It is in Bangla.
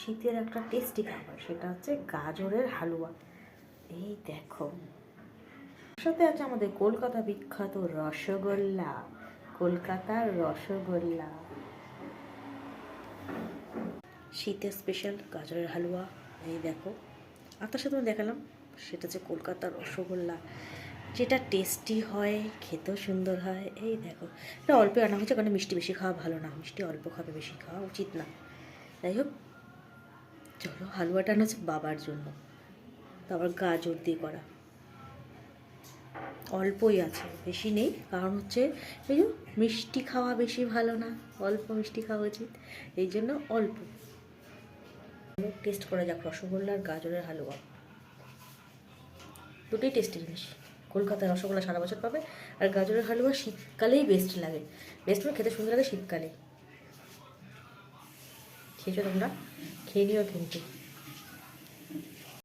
শীতের একটা টেস্টি খাবার, সেটা হচ্ছে গাজরের হালুয়া। এই দেখো, সাথে আছে আমাদের কলকাতা বিখ্যাত রসগোল্লা, কলকাতার রসগোল্লা, শীতের স্পেশাল গাজরের হালুয়া। এই দেখো, আর তার সাথে আমি দেখালাম সেটা হচ্ছে কলকাতার রসগোল্লা, যেটা টেস্টি হয়, খেতেও সুন্দর হয়। এই দেখো, এটা অল্প আনা হয়েছে, কারণ মিষ্টি বেশি খাওয়া ভালো না, মিষ্টি অল্প খাবে, বেশি খাওয়া উচিত না। যাই হোক, চলো, হালুয়াটা আনা হচ্ছে বাবার জন্য, তারপর গাজর দিয়ে করা, অল্পই আছে, বেশি নেই, কারণ হচ্ছে এই যে মিষ্টি খাওয়া বেশি ভালো না, অল্প মিষ্টি খাওয়া উচিত, এই জন্য অল্প। টেস্ট করা যাক রসগোল্লা আর গাজরের হালুয়া, দুটোই টেস্টি জিনিস। কলকাতার রসগোল্লা সারা বছর পাবে, আর গাজরের হালুয়া শীতকালেই বেস্ট লাগে, বেস্ট মানে খেতে সুন্দর লাগে শীতকালে। খেয়েছো তোমরা? খেয়ে নিও কিন্তু।